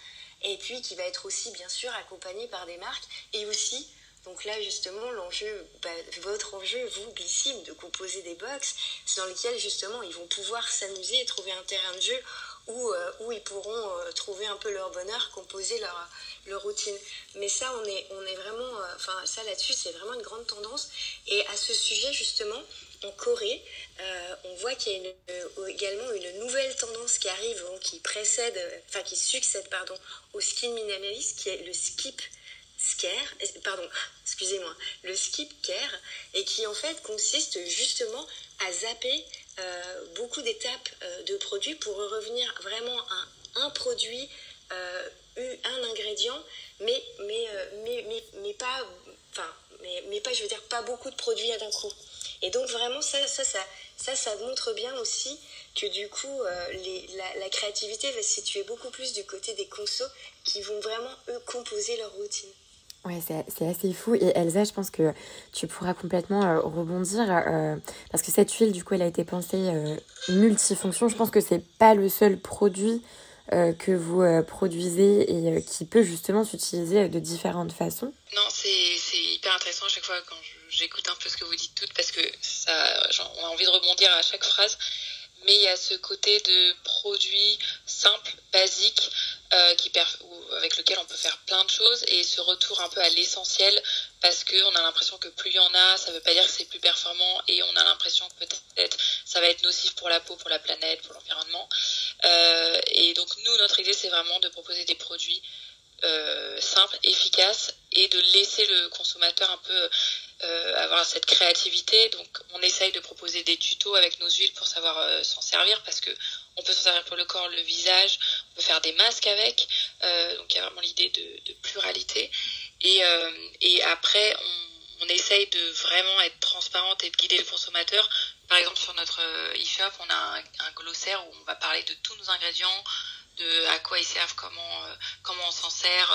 et puis qui va être aussi bien sûr accompagné par des marques et aussi. Donc là, justement, votre enjeu, vous, Blissim, de composer des box, c'est dans lesquels, justement, ils vont pouvoir s'amuser et trouver un terrain de jeu où ils pourront trouver un peu leur bonheur, composer leur routine. Mais ça, on est vraiment... ça, là-dessus, c'est vraiment une grande tendance. Et à ce sujet, justement, en Corée, on voit qu'il y a également une nouvelle tendance qui arrive, qui succède au skin minimaliste, qui est le le skip care, et qui en fait consiste justement à zapper beaucoup d'étapes de produits pour revenir vraiment à un produit, un ingrédient, mais pas, je veux dire, pas beaucoup de produits à d'un coup. Et donc vraiment ça montre bien aussi que du coup la créativité va se situer beaucoup plus du côté des consos qui vont vraiment eux composer leur routine. Ouais, c'est assez fou. Et Elsa, je pense que tu pourras complètement rebondir parce que cette huile, du coup, elle a été pensée multifonction. Je pense que c'est pas le seul produit que vous produisez et qui peut justement s'utiliser de différentes façons. Non, c'est c'est hyper intéressant à chaque fois quand j'écoute un peu ce que vous dites toutes, parce que on a envie de rebondir à chaque phrase. Mais il y a ce côté de produit simple, basique, avec lequel on peut faire plein de choses, et ce retour un peu à l'essentiel, parce qu'on a l'impression que plus il y en a, ça veut pas dire que c'est plus performant, et on a l'impression que peut-être ça va être nocif pour la peau, pour la planète, pour l'environnement. Et donc nous, notre idée, c'est vraiment de proposer des produits simples, efficaces, et de laisser le consommateur un peu avoir cette créativité. Donc on essaye de proposer des tutos avec nos huiles pour savoir s'en servir, parce que on peut s'en servir pour le corps, le visage, on peut faire des masques avec, donc il y a vraiment l'idée de pluralité, et après on essaye de vraiment être transparente et de guider le consommateur. Par exemple, sur notre e-shop, on a un glossaire où on va parler de tous nos ingrédients, de à quoi ils servent, comment on s'en sert,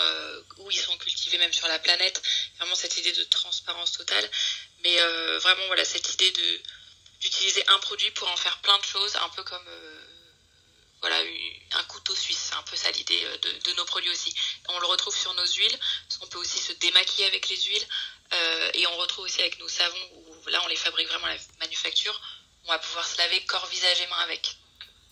où ils sont cultivés, même sur la planète. Vraiment cette idée de transparence totale. Mais vraiment, voilà, cette idée d'utiliser un produit pour en faire plein de choses, un peu comme voilà, un couteau suisse. C'est un peu ça l'idée de nos produits aussi. On le retrouve sur nos huiles, parce qu'on peut aussi se démaquiller avec les huiles. Et on retrouve aussi avec nos savons, où là on les fabrique vraiment à la manufacture. On va pouvoir se laver corps, visage et mains avec.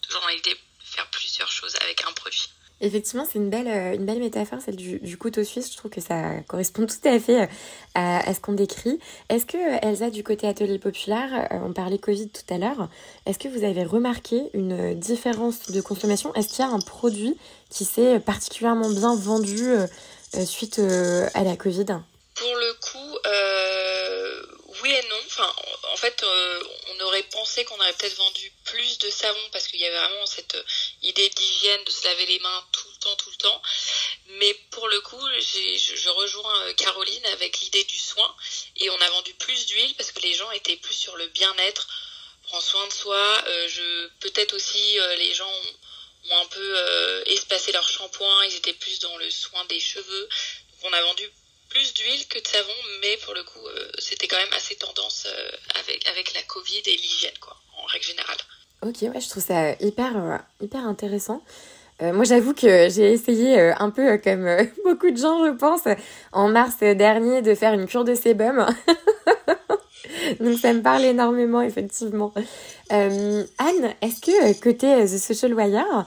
Toujours dans l'idée de faire plusieurs choses avec un produit. Effectivement, c'est une belle métaphore, celle du couteau suisse. Je trouve que ça correspond tout à fait à ce qu'on décrit. Est-ce que, Elsa, du côté Atelier Populaire, on parlait Covid tout à l'heure, est-ce que vous avez remarqué une différence de consommation ? Est-ce qu'il y a un produit qui s'est particulièrement bien vendu suite à la Covid ? Pour le coup, oui et non. Enfin, en fait, on aurait pensé qu'on aurait peut-être vendu plus de savon, parce qu'il y avait vraiment cette idée d'hygiène, de se laver les mains tout le temps. Mais pour le coup, je rejoins Caroline avec l'idée du soin, et on a vendu plus d'huile parce que les gens étaient plus sur le bien-être, prendre soin de soi. Peut-être aussi les gens ont un peu espacé leur shampoing, ils étaient plus dans le soin des cheveux. Donc on a vendu plus d'huile que de savon, mais pour le coup, c'était quand même assez tendance avec la Covid et l'hygiène, quoi, en règle générale. Ok, ouais, je trouve ça hyper intéressant. Moi, j'avoue que j'ai essayé un peu comme beaucoup de gens, je pense, en mars dernier, de faire une cure de sébum. Donc, ça me parle énormément, effectivement. Anne, est-ce que côté The Social Wire,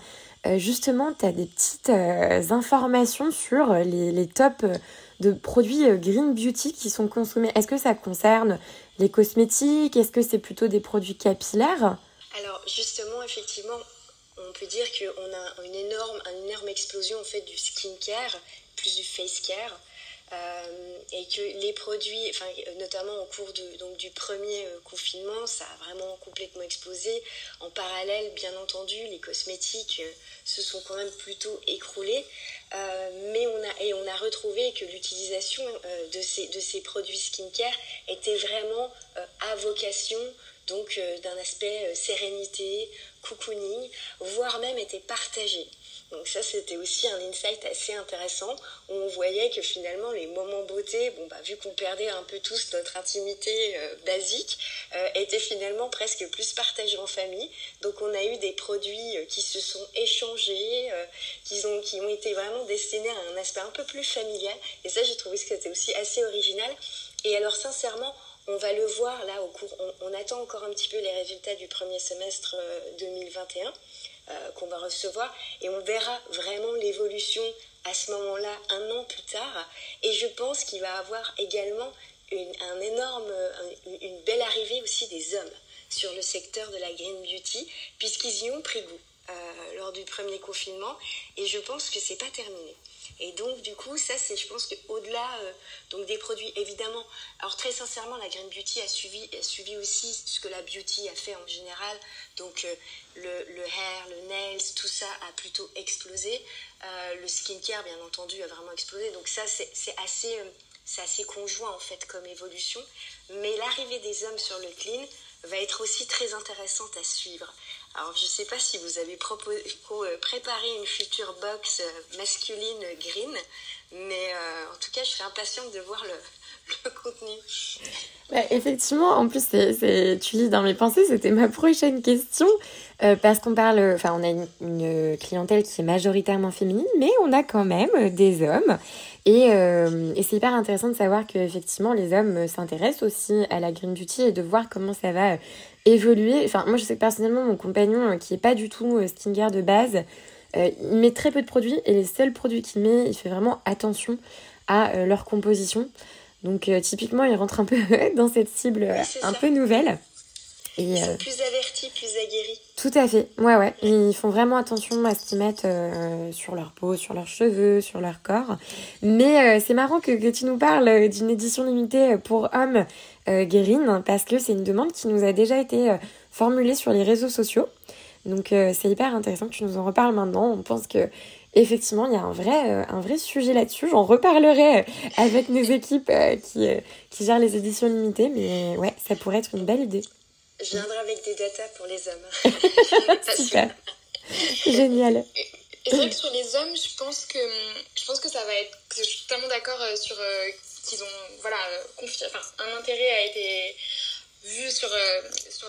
justement, tu as des petites informations sur les tops de produits Green Beauty qui sont consommés? Est-ce que ça concerne les cosmétiques? Est-ce que c'est plutôt des produits capillaires? Alors justement, effectivement, on peut dire qu'on a une énorme explosion en fait du skincare, plus du face care, et que les produits, enfin, notamment au cours du premier confinement, ça a vraiment complètement explosé. En parallèle, bien entendu, les cosmétiques se sont quand même plutôt écroulés. Mais on a retrouvé que l'utilisation de ces produits skincare était vraiment à vocation, donc d'un aspect sérénité, cocooning, voire même était partagée. Donc ça, c'était aussi un insight assez intéressant, où on voyait que finalement les moments beauté, vu qu'on perdait un peu tous notre intimité basique, étaient finalement presque plus partagés en famille. Donc on a eu des produits qui se sont échangés, qui ont été vraiment destinés à un aspect un peu plus familial. Et ça, j'ai trouvé que c'était aussi assez original. Et alors sincèrement, on va le voir là au cours, on attend encore un petit peu les résultats du premier semestre 2021 qu'on va recevoir, et on verra vraiment l'évolution à ce moment-là, un an plus tard. Et je pense qu'il va y avoir également une belle arrivée aussi des hommes sur le secteur de la Green Beauty, puisqu'ils y ont pris goût lors du premier confinement, et je pense que c'est pas terminé. Et donc du coup, ça c'est, je pense qu'au-delà donc des produits, évidemment, alors très sincèrement, la Green Beauty a suivi aussi ce que la beauty a fait en général. Donc le hair, le nails, tout ça a plutôt explosé. Le skincare, bien entendu, a vraiment explosé. Donc ça c'est assez conjoint en fait comme évolution. Mais l'arrivée des hommes sur le clean va être aussi très intéressante à suivre. Alors, je ne sais pas si vous avez préparé une future box masculine green, mais en tout cas, je suis impatiente de voir le contenu. Bah, effectivement, en plus, tu lis dans mes pensées, c'était ma prochaine question, parce qu'on parle, enfin, on a une clientèle qui est majoritairement féminine, mais on a quand même des hommes Et c'est hyper intéressant de savoir qu'effectivement les hommes s'intéressent aussi à la green beauty et de voir comment ça va évoluer. Enfin, moi je sais que personnellement mon compagnon qui est pas du tout skincare de base, il met très peu de produits et les seuls produits qu'il met, il fait vraiment attention à leur composition. Donc typiquement il rentre un peu dans cette cible un peu nouvelle. Et ils sont plus avertis, plus aguerris. Tout à fait, ouais. Ils font vraiment attention à ce qu'ils mettent sur leur peau, sur leurs cheveux, sur leur corps. Mais c'est marrant que tu nous parles d'une édition limitée pour hommes green, parce que c'est une demande qui nous a déjà été formulée sur les réseaux sociaux. Donc c'est hyper intéressant que tu nous en reparles maintenant. On pense que effectivement il y a un vrai sujet là-dessus. J'en reparlerai avec nos équipes qui gèrent les éditions limitées. Mais ouais, ça pourrait être une belle idée. Je viendrai avec des datas pour les hommes. Super. Génial. Et c'est vrai que sur les hommes, je pense que ça va être... Je suis totalement d'accord sur qu'ils ont... un intérêt a été vu sur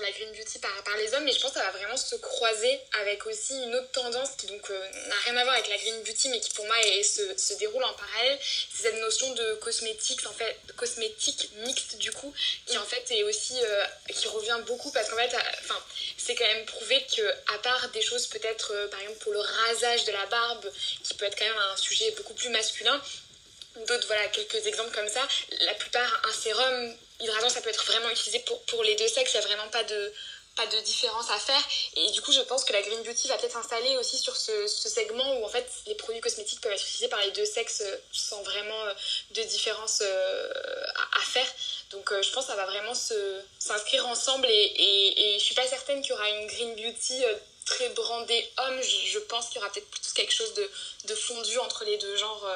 la green beauty par les hommes, mais je pense que ça va vraiment se croiser avec aussi une autre tendance qui donc n'a rien à voir avec la green beauty, mais qui pour moi se déroule en parallèle. C'est cette notion de cosmétique mixte du coup, qui en fait est aussi qui revient beaucoup, parce qu'en fait c'est quand même prouvé que, à part des choses peut-être par exemple pour le rasage de la barbe, qui peut être quand même un sujet beaucoup plus masculin, d'autres, quelques exemples comme ça, la plupart, un sérum hydratant, ça peut être vraiment utilisé pour les deux sexes. Il n'y a vraiment pas de différence à faire. Et du coup, je pense que la green beauty va peut-être s'installer aussi sur ce segment où en fait les produits cosmétiques peuvent être utilisés par les deux sexes sans vraiment de différence à faire. Donc je pense que ça va vraiment s'inscrire ensemble, et je suis pas certaine qu'il y aura une green beauty très brandée homme. Je pense qu'il y aura peut-être plutôt quelque chose de fondu entre les deux genres.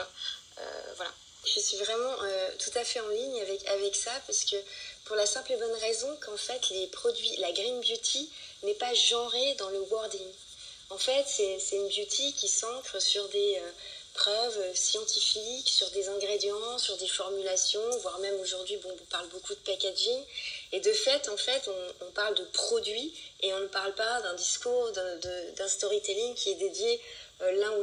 Voilà. Je suis vraiment tout à fait en ligne avec ça, parce que pour la simple et bonne raison qu'en fait les produits, la green beauty n'est pas genrée dans le wording. En fait, c'est une beauty qui s'ancre sur des preuves scientifiques, sur des ingrédients, sur des formulations, voire même aujourd'hui, on parle beaucoup de packaging. Et de fait, en fait, on parle de produits et on ne parle pas d'un discours, d'un storytelling qui est dédié à l'un ou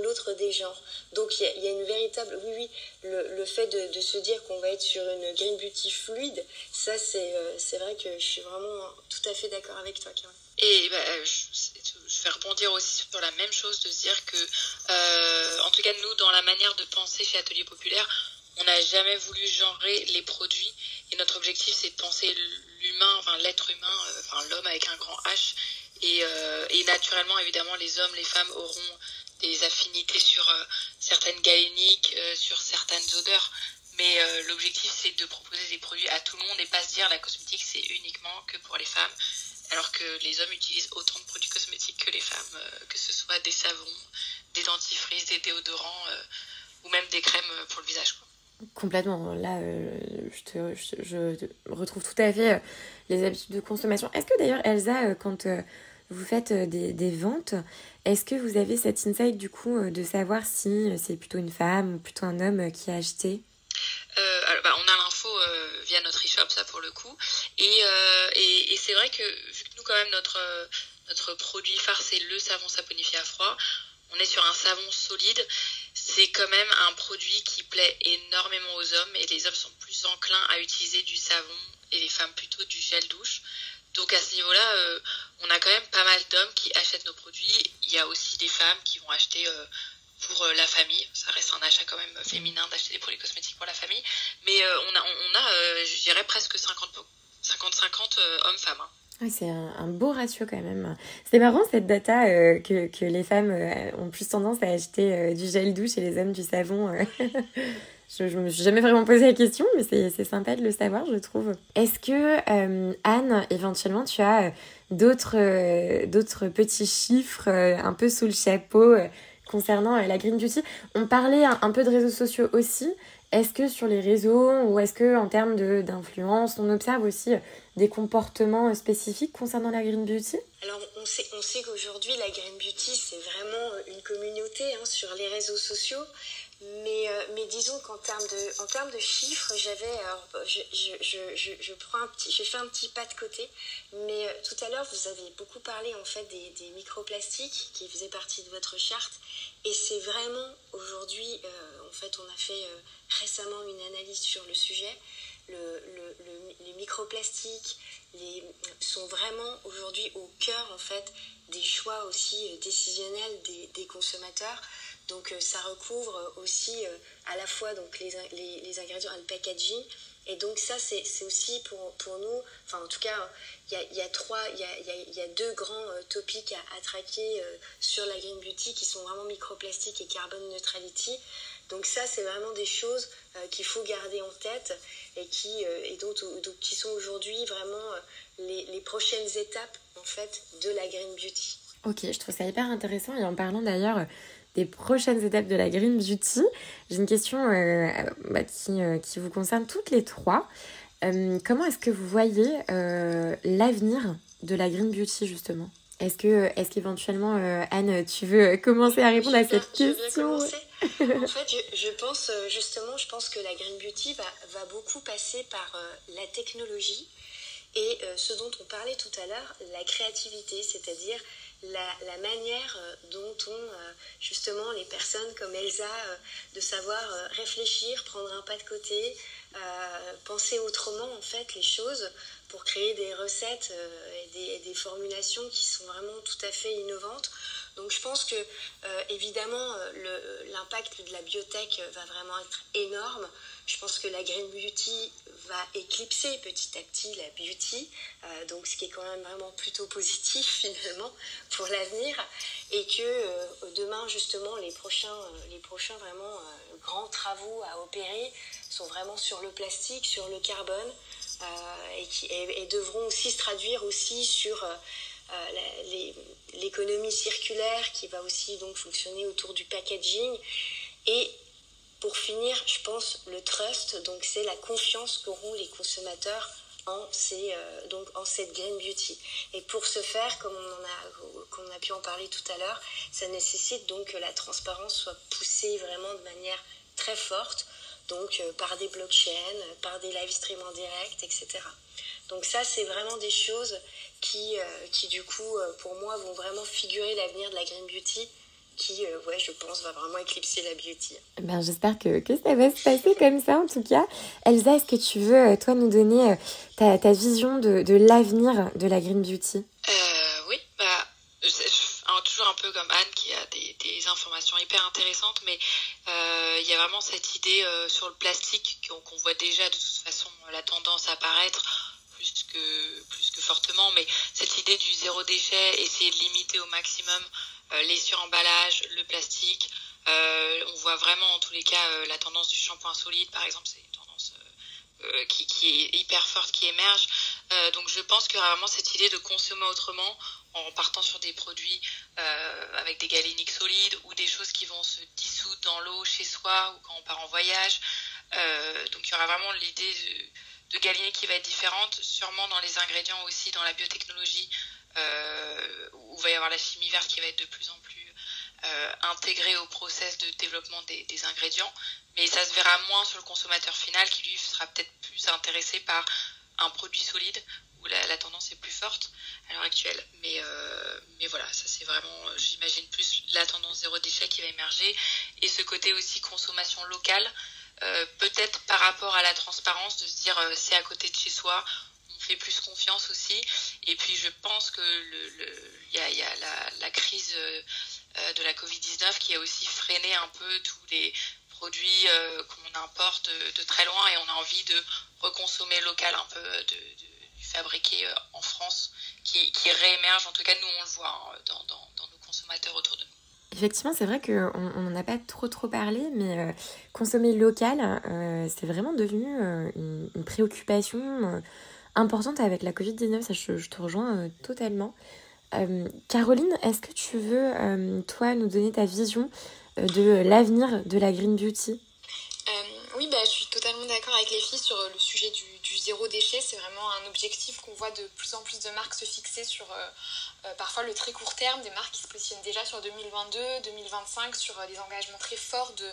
l'autre des genres. Donc il y a une véritable... Oui, le fait de se dire qu'on va être sur une green beauty fluide, ça c'est vrai que je suis vraiment tout à fait d'accord avec toi, Caroline. Et je vais rebondir aussi sur la même chose, de se dire que, en tout cas nous, dans la manière de penser chez Atelier Populaire, on n'a jamais voulu genrer les produits, et notre objectif c'est de penser l'humain, l'être humain, l'homme avec un grand H, et naturellement évidemment les hommes, les femmes auront des affinités sur certaines galéniques, sur certaines odeurs, mais l'objectif c'est de proposer des produits à tout le monde et pas se dire la cosmétique c'est uniquement que pour les femmes, alors que les hommes utilisent autant de produits cosmétiques que les femmes, que ce soit des savons, des dentifrices, des déodorants ou même des crèmes pour le visage, quoi. Complètement. Là, je retrouve tout à fait les habitudes de consommation. Est-ce que d'ailleurs, Elsa, quand vous faites des ventes, est-ce que vous avez cet insight du coup de savoir si c'est plutôt une femme ou plutôt un homme qui a acheté ? On a l'info via notre e-shop, ça pour le coup, et c'est vrai que vu que nous quand même notre produit phare c'est le savon saponifié à froid, on est sur un savon solide, c'est quand même un produit qui plaît énormément aux hommes, et les hommes sont plus enclins à utiliser du savon et les femmes plutôt du gel douche. Donc à ce niveau-là, on a quand même pas mal d'hommes qui achètent nos produits. Il y a aussi des femmes qui vont acheter pour la famille. Ça reste un achat quand même féminin d'acheter des produits cosmétiques pour la famille. Mais on a je dirais presque 50-50 hommes-femmes. Hein. Ouais, c'est un beau ratio quand même. C'est marrant cette data que les femmes ont plus tendance à acheter du gel douche et les hommes du savon. Je me suis jamais vraiment posé la question, mais c'est sympa de le savoir, je trouve. Est-ce que, Anne, éventuellement, tu as d'autres petits chiffres un peu sous le chapeau concernant la green beauty ? On parlait un peu de réseaux sociaux aussi. Est-ce que sur les réseaux, ou est-ce que en termes d'influence, on observe aussi des comportements spécifiques concernant la green beauty ? Alors on sait qu'aujourd'hui la green beauty c'est vraiment une communauté sur les réseaux sociaux. Mais disons qu'en termes de chiffres, j'ai fait un petit pas de côté. Mais tout à l'heure, vous avez beaucoup parlé en fait des microplastiques qui faisaient partie de votre charte. Et c'est vraiment aujourd'hui, en fait, on a fait récemment une analyse sur le sujet. Les microplastiques sont vraiment aujourd'hui au cœur en fait des choix aussi décisionnels des consommateurs. Donc ça recouvre aussi à la fois donc les ingrédients et le packaging. Et donc ça c'est aussi pour nous, enfin en tout cas il y a deux grands topics à traquer sur la Green Beauty qui sont vraiment microplastique et carbon neutrality. Donc ça c'est vraiment des choses qu'il faut garder en tête et qui sont aujourd'hui vraiment les prochaines étapes en fait de la Green Beauty. Ok, je trouve ça hyper intéressant et en parlant d'ailleurs des prochaines étapes de la Green Beauty, j'ai une question qui vous concerne toutes les trois. Comment est-ce que vous voyez l'avenir de la Green Beauty justement ? Est-ce qu'éventuellement, Anne, tu veux commencer à répondre à cette question ? En fait, je pense que la Green Beauty va beaucoup passer par la technologie et ce dont on parlait tout à l'heure, la créativité, c'est-à-dire la manière dont justement les personnes comme Elsa, de savoir réfléchir, prendre un pas de côté, penser autrement en fait les choses pour créer des recettes et des formulations qui sont vraiment tout à fait innovantes. Donc je pense que évidemment l'impact de la biotech va vraiment être énorme. Je pense que la Green Beauty va éclipser petit à petit la beauty, donc ce qui est quand même vraiment plutôt positif finalement pour l'avenir, et que demain justement les prochains vraiment grands travaux à opérer sont vraiment sur le plastique, sur le carbone, et devront aussi se traduire aussi sur l'économie circulaire qui va aussi donc fonctionner autour du packaging. Et pour finir, je pense le trust, donc c'est la confiance qu'auront les consommateurs en cette Green Beauty. Et pour ce faire, comme on a pu en parler tout à l'heure, ça nécessite donc que la transparence soit poussée vraiment de manière très forte, donc par des blockchains, par des live streams en direct, etc. Donc ça, c'est vraiment des choses qui du coup, pour moi, vont vraiment figurer l'avenir de la Green Beauty, qui, je pense, va vraiment éclipser la beauty. Ben, j'espère que ça va se passer comme ça, en tout cas. Elsa, est-ce que tu veux, toi, nous donner ta vision de l'avenir de la Green Beauty ? Oui, toujours un peu comme Anne, qui a des informations hyper intéressantes, mais il y a vraiment cette idée sur le plastique qu'on voit déjà de toute façon la tendance à apparaître plus que fortement, mais cette idée du zéro déchet, essayer de limiter au maximum les suremballages, le plastique. On voit vraiment en tous les cas la tendance du shampoing solide, par exemple, c'est une tendance qui est hyper forte, qui émerge. Donc je pense qu'il y aura vraiment cette idée de consommer autrement en partant sur des produits avec des galéniques solides ou des choses qui vont se dissoudre dans l'eau chez soi ou quand on part en voyage. Donc il y aura vraiment l'idée de galénique qui va être différente, sûrement dans les ingrédients aussi, dans la biotechnologie, où il va y avoir la chimie verte qui va être de plus en plus intégrée au process de développement des ingrédients, mais ça se verra moins sur le consommateur final qui lui sera peut-être plus intéressé par un produit solide où la tendance est plus forte à l'heure actuelle. Mais voilà, ça c'est vraiment, j'imagine, plus la tendance zéro déchet qui va émerger, et ce côté aussi consommation locale, peut-être par rapport à la transparence, de se dire c'est à côté de chez soi, on fait plus confiance aussi. Et puis je pense que il y a la crise de la Covid-19 qui a aussi freiné un peu tous les produits qu'on importe de très loin, et on a envie de reconsommer local un peu du fabriqué en France qui réémerge. En tout cas, nous on le voit dans nos consommateurs autour de nous. Effectivement, c'est vrai qu'on n'en a pas trop parlé, mais consommer local, c'est vraiment devenu une préoccupation importante avec la Covid-19. Ça, je te rejoins totalement. Caroline, est-ce que tu veux, toi, nous donner ta vision de l'avenir de la Green Beauty ? Oui, je suis totalement totalement d'accord avec les filles sur le sujet du zéro déchet. C'est vraiment un objectif qu'on voit de plus en plus de marques se fixer sur parfois le très court terme, des marques qui se positionnent déjà sur 2022, 2025 sur des engagements très forts de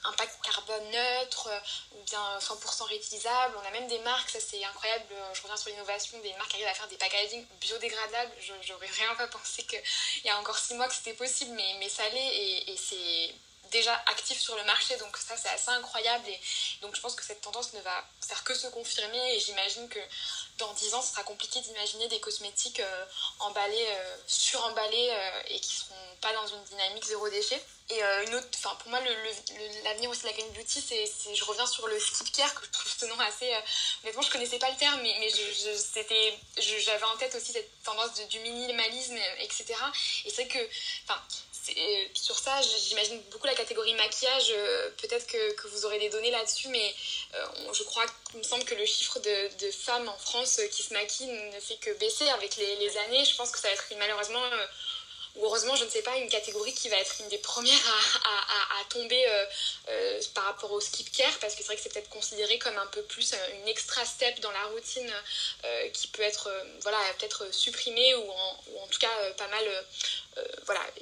impact carbone neutre ou bien 100% réutilisable. On a même des marques, ça c'est incroyable, je reviens sur l'innovation, des marques qui arrivent à faire des packaging biodégradables. J'aurais vraiment pas pensé qu'il y a encore 6 mois que c'était possible, mais ça l'est et c'est déjà actif sur le marché, donc ça c'est assez incroyable et donc je pense que cette tendance ne va faire que se confirmer et j'imagine que dans 10 ans ce sera compliqué d'imaginer des cosmétiques emballés, suremballés et qui seront pas dans une dynamique zéro déchet. Et une autre, enfin pour moi l'avenir aussi de la green beauty, c'est je reviens sur le skincare que je trouve ce nom assez honnêtement je connaissais pas le terme mais j'avais en tête aussi cette tendance du minimalisme etc. Et c'est que enfin sur ça, j'imagine beaucoup la catégorie maquillage. Peut-être que vous aurez des données là-dessus, mais je crois qu'il me semble que le chiffre de femmes en France qui se maquillent ne fait que baisser avec les années. Je pense que ça va être malheureusement, ou heureusement, je ne sais pas, une catégorie qui va être une des premières à tomber par rapport au skincare, parce que c'est vrai que c'est peut-être considéré comme un peu plus une extra step dans la routine qui peut être peut-être supprimée ou en tout cas pas mal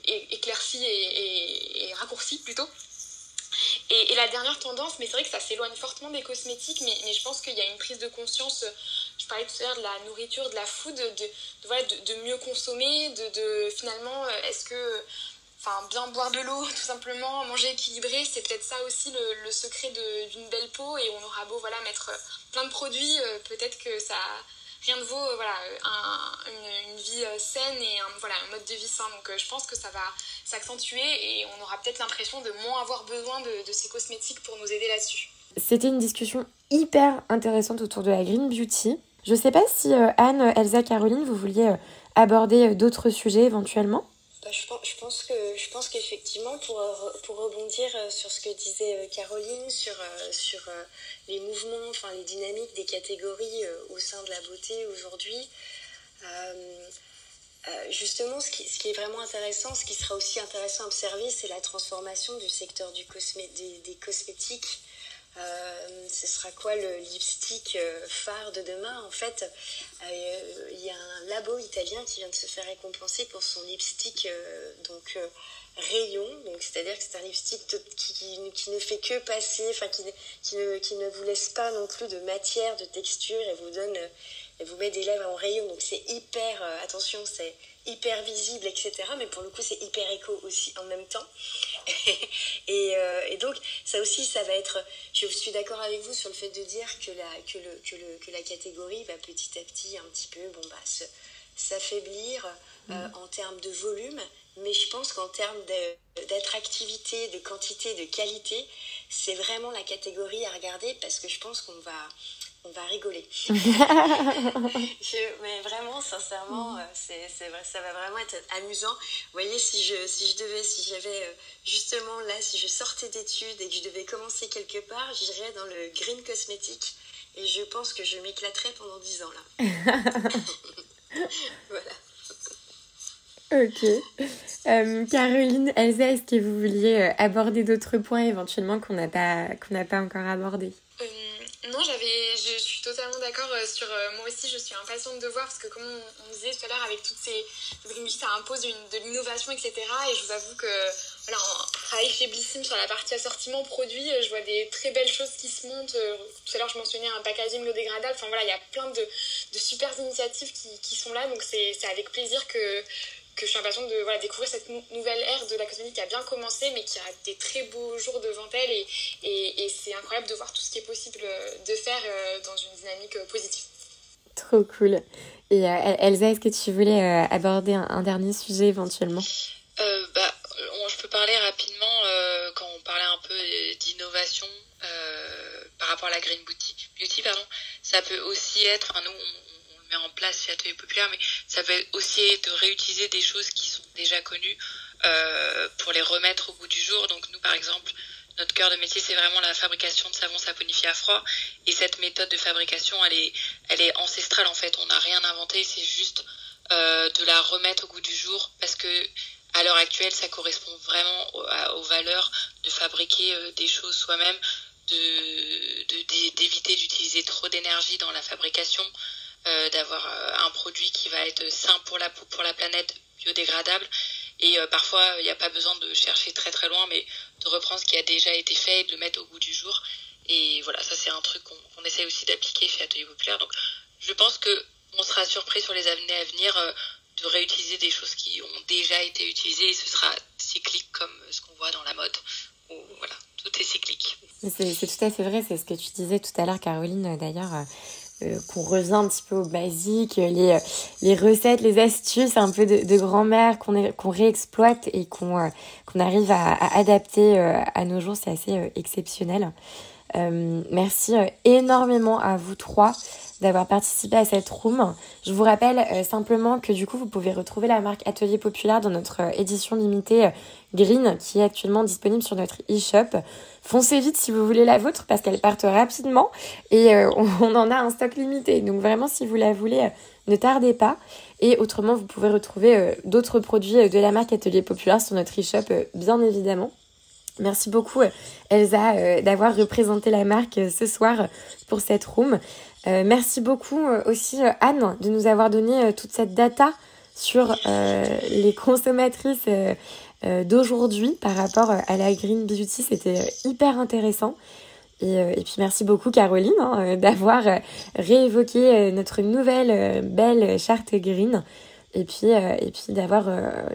éclaircie et raccourcie plutôt. Et la dernière tendance, mais c'est vrai que ça s'éloigne fortement des cosmétiques, mais je pense qu'il y a une prise de conscience, je parlais tout à l'heure de la nourriture, de la food, de mieux consommer, de finalement, est-ce que bien boire de l'eau, tout simplement, manger équilibré, c'est peut-être ça aussi le secret d'une belle peau, et on aura beau mettre plein de produits, peut-être que ça... Rien ne vaut une vie saine et un mode de vie sain. Donc je pense que ça va s'accentuer et on aura peut-être l'impression de moins avoir besoin de ces cosmétiques pour nous aider là-dessus. C'était une discussion hyper intéressante autour de la green beauty. Je sais pas si Anne, Elsa, Caroline, vous vouliez aborder d'autres sujets éventuellement. Je pense qu'effectivement, pour rebondir sur ce que disait Caroline, sur les mouvements, les dynamiques des catégories au sein de la beauté aujourd'hui, justement, ce qui est vraiment intéressant, ce qui sera aussi intéressant à observer, c'est la transformation du secteur des cosmétiques. Ce sera quoi le lipstick phare de demain? En fait, il y a un labo italien qui vient de se faire récompenser pour son lipstick rayon, donc c'est-à-dire que c'est un lipstick qui ne fait que passer, qui ne vous laisse pas non plus de matière, de texture et vous met des lèvres en rayon, donc c'est hyper, attention, c'est hyper visible, etc. Mais pour le coup, c'est hyper éco aussi en même temps. Et donc, ça aussi, ça va être... Je suis d'accord avec vous sur le fait de dire que la catégorie va petit à petit un petit peu s'affaiblir en termes de volume. Mais je pense qu'en termes d'attractivité, de quantité, de qualité, c'est vraiment la catégorie à regarder parce que je pense qu'on va rigoler. Mais vraiment, sincèrement, ça va vraiment être amusant. Vous voyez, si j'avais justement là, si je sortais d'études et que je devais commencer quelque part, j'irais dans le green cosmétique et je pense que je m'éclaterais pendant 10 ans là. Voilà. Ok. Caroline, Elsa, est-ce que vous vouliez aborder d'autres points éventuellement qu'on n'a pas encore abordés? Non, je suis totalement d'accord sur... moi aussi, je suis impatiente de voir parce que comme on disait tout à l'heure, avec toutes ces green beauty, ça impose de l'innovation, etc. Et je vous avoue que, en travaillant chez Blissim sur la partie assortiment produit, je vois des très belles choses qui se montent. Tout à l'heure, je mentionnais un packaging biodégradable. Il y a plein de super initiatives qui sont là. Donc, c'est avec plaisir que je suis impatiente de découvrir cette nouvelle ère de la cosmétique qui a bien commencé, mais qui a des très beaux jours devant elle. Et c'est incroyable de voir tout ce qui est possible de faire dans une dynamique positive. Trop cool. Et Elsa, est-ce que tu voulais aborder un dernier sujet éventuellement? Je peux parler rapidement quand on parlait un peu d'innovation par rapport à la green beauty, ça peut aussi être, nous on le met en place chez Atelier Populaire, mais ça peut aussi être de réutiliser des choses qui sont déjà connues pour les remettre au goût du jour. Donc nous par exemple, notre cœur de métier, c'est vraiment la fabrication de savon saponifié à froid. Et cette méthode de fabrication, elle est ancestrale en fait. On n'a rien inventé, c'est juste de la remettre au goût du jour parce que à l'heure actuelle, ça correspond vraiment aux valeurs de fabriquer des choses soi-même d'éviter d'utiliser trop d'énergie dans la fabrication, d'avoir un produit qui va être sain pour la peau, pour la planète, biodégradable. Et parfois, il n'y a pas besoin de chercher très très loin, mais de reprendre ce qui a déjà été fait et de le mettre au goût du jour. Et voilà, ça c'est un truc qu'on essaie aussi d'appliquer chez Atelier Populaire. Donc je pense qu'on sera surpris sur les années à venir de réutiliser des choses qui ont déjà été utilisées et ce sera cyclique comme ce qu'on voit dans la mode. Où, voilà, tout est cyclique. C'est tout à fait vrai, c'est ce que tu disais tout à l'heure, Caroline, d'ailleurs. Qu'on revient un petit peu au basique, les recettes, les astuces un peu de grand-mère qu'on réexploite et qu'on arrive à adapter à nos jours, c'est assez exceptionnel. Merci énormément à vous trois d'avoir participé à cette room. Je vous rappelle simplement que du coup vous pouvez retrouver la marque Atelier Populaire dans notre édition limitée Green qui est actuellement disponible sur notre e-shop. Foncez vite si vous voulez la vôtre parce qu'elle part rapidement et on en a un stock limité. Donc vraiment si vous la voulez, ne tardez pas. Et autrement vous pouvez retrouver d'autres produits de la marque Atelier Populaire sur notre e-shop bien évidemment. Merci beaucoup Elsa d'avoir représenté la marque ce soir pour cette room. Merci beaucoup aussi Anne de nous avoir donné toute cette data sur les consommatrices d'aujourd'hui par rapport à la Green Beauty. C'était hyper intéressant. Et puis merci beaucoup Caroline d'avoir réévoqué notre nouvelle belle charte Green. Et puis d'avoir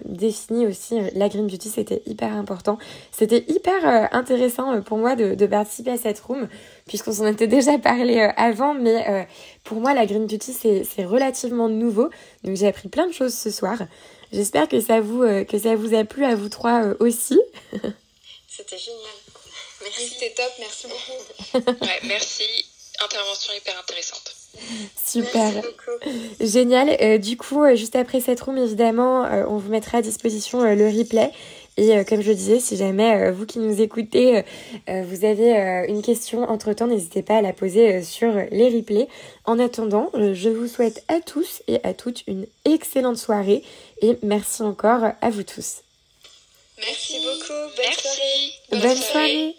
défini aussi la Green Beauty, c'était hyper important. C'était hyper intéressant pour moi de participer à cette room, puisqu'on s'en était déjà parlé avant, mais pour moi, la Green Beauty, c'est relativement nouveau. Donc j'ai appris plein de choses ce soir. J'espère que ça vous a plu à vous trois aussi. C'était génial. Merci, c'était top, merci beaucoup. Ouais, merci. Intervention hyper intéressante. Super. Merci beaucoup. Génial. Du coup, juste après cette room, évidemment, on vous mettra à disposition le replay. Et comme je le disais, si jamais vous qui nous écoutez, vous avez une question entre-temps, n'hésitez pas à la poser sur les replays. En attendant, je vous souhaite à tous et à toutes une excellente soirée. Et merci encore à vous tous. Merci beaucoup. Merci. Bonne soirée.